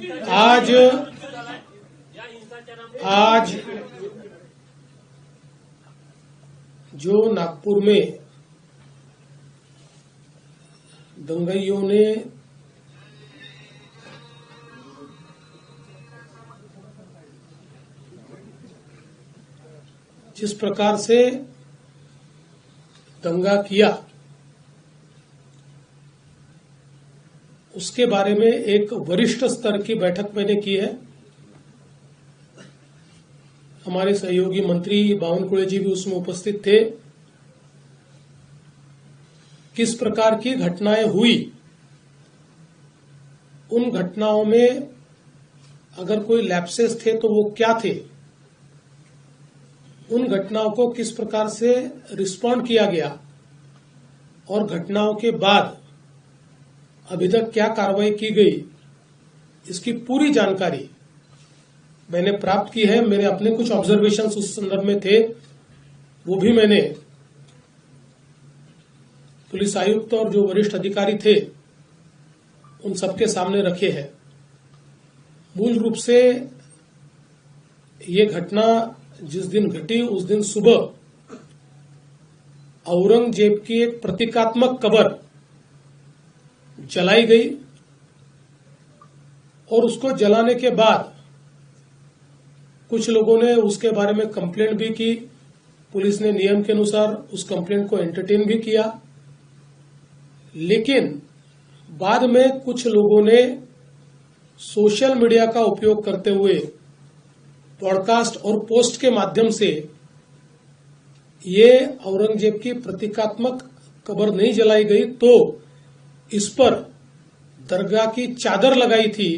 आज जो नागपुर में दंगाइयों ने जिस प्रकार से दंगा किया, उसके बारे में एक वरिष्ठ स्तर की बैठक मैंने की है। हमारे सहयोगी मंत्री बावनकुळे जी भी उसमें उपस्थित थे। किस प्रकार की घटनाएं हुई, उन घटनाओं में अगर कोई लैप्सेस थे तो वो क्या थे, उन घटनाओं को किस प्रकार से रिस्पॉन्ड किया गया और घटनाओं के बाद अभी तक क्या कार्रवाई की गई, इसकी पूरी जानकारी मैंने प्राप्त की है। मेरे अपने कुछ ऑब्जर्वेशंस उस संदर्भ में थे, वो भी मैंने पुलिस आयुक्त और जो वरिष्ठ अधिकारी थे उन सबके सामने रखे हैं। मूल रूप से ये घटना जिस दिन घटी उस दिन सुबह औरंगजेब की एक प्रतीकात्मक कब्र जलाई गई और उसको जलाने के बाद कुछ लोगों ने उसके बारे में कंप्लेंट भी की। पुलिस ने नियम के अनुसार उस कंप्लेंट को एंटरटेन भी किया, लेकिन बाद में कुछ लोगों ने सोशल मीडिया का उपयोग करते हुए पॉडकास्ट और पोस्ट के माध्यम से ये औरंगजेब की प्रतीकात्मक कब्र नहीं जलाई गई तो इस पर दरगाह की चादर लगाई थी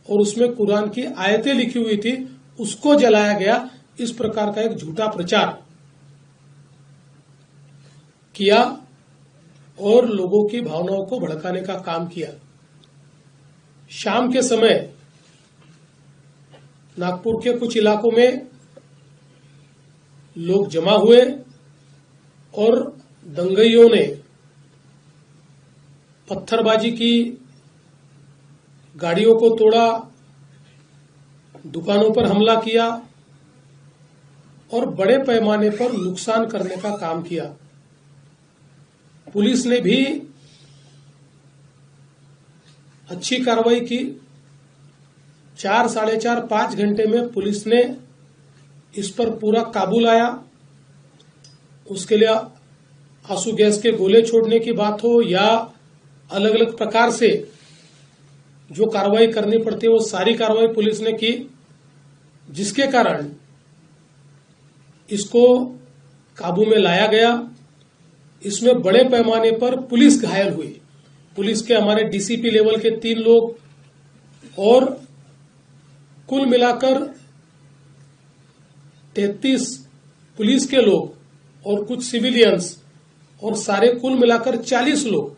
और उसमें कुरान की आयतें लिखी हुई थी, उसको जलाया गया। इस प्रकार का एक झूठा प्रचार किया और लोगों की भावनाओं को भड़काने का काम किया। शाम के समय नागपुर के कुछ इलाकों में लोग जमा हुए और दंगाइयों ने पत्थरबाजी की, गाड़ियों को तोड़ा, दुकानों पर हमला किया और बड़े पैमाने पर नुकसान करने का काम किया। पुलिस ने भी अच्छी कार्रवाई की। 4, साढ़े 4, 5 घंटे में पुलिस ने इस पर पूरा काबू लाया। उसके लिए आंसू गैस के गोले छोड़ने की बात हो या अलग अलग प्रकार से जो कार्रवाई करनी पड़ती है वो सारी कार्रवाई पुलिस ने की, जिसके कारण इसको काबू में लाया गया। इसमें बड़े पैमाने पर पुलिस घायल हुई। पुलिस के हमारे डीसीपी लेवल के 3 लोग और कुल मिलाकर 33 पुलिस के लोग और कुछ सिविलियंस और सारे कुल मिलाकर 40 लोग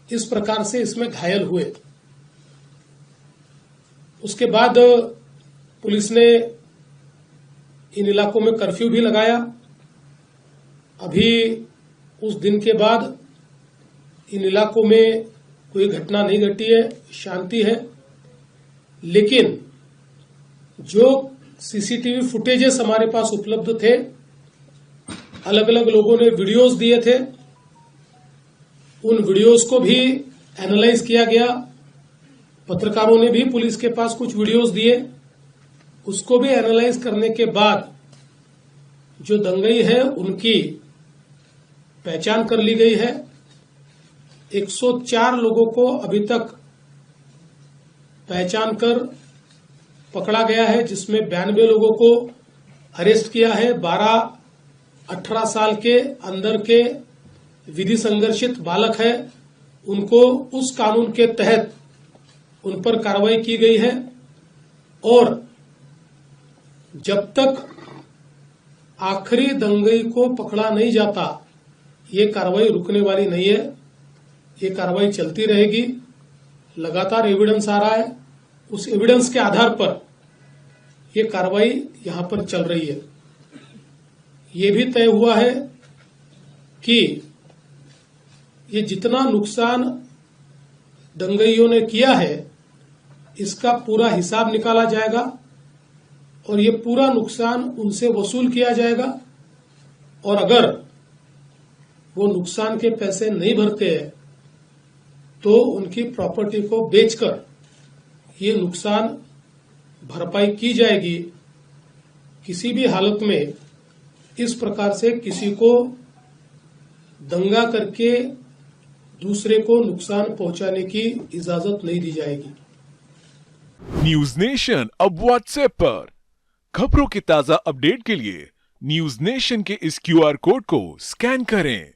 इस प्रकार से इसमें घायल हुए। उसके बाद पुलिस ने इन इलाकों में कर्फ्यू भी लगाया। अभी उस दिन के बाद इन इलाकों में कोई घटना नहीं घटी है, शांति है। लेकिन जो सीसीटीवी फुटेजेस हमारे पास उपलब्ध थे, अलग अलग लोगों ने वीडियोस दिए थे, उन वीडियोस को भी एनालाइज किया गया। पत्रकारों ने भी पुलिस के पास कुछ वीडियोस दिए, उसको भी एनालाइज करने के बाद जो दंगाई है उनकी पहचान कर ली गई है। 104 लोगों को अभी तक पहचान कर पकड़ा गया है, जिसमें 92 लोगों को अरेस्ट किया है। 12-18 साल के अंदर के विधि संघर्षित बालक है, उनको उस कानून के तहत उन पर कार्रवाई की गई है। और जब तक आखिरी दंगाई को पकड़ा नहीं जाता, ये कार्रवाई रुकने वाली नहीं है। ये कार्रवाई चलती रहेगी। लगातार एविडेंस आ रहा है, उस एविडेंस के आधार पर ये कार्रवाई यहां पर चल रही है। ये भी तय हुआ है कि ये जितना नुकसान दंगाइयों ने किया है, इसका पूरा हिसाब निकाला जाएगा और ये पूरा नुकसान उनसे वसूल किया जाएगा। और अगर वो नुकसान के पैसे नहीं भरते हैं तो उनकी प्रॉपर्टी को बेचकर ये नुकसान भरपाई की जाएगी। किसी भी हालत में इस प्रकार से किसी को दंगा करके दूसरे को नुकसान पहुंचाने की इजाजत नहीं दी जाएगी। न्यूज नेशन अब व्हाट्सएप पर खबरों के ताजा अपडेट के लिए न्यूज नेशन के इस QR कोड को स्कैन करें।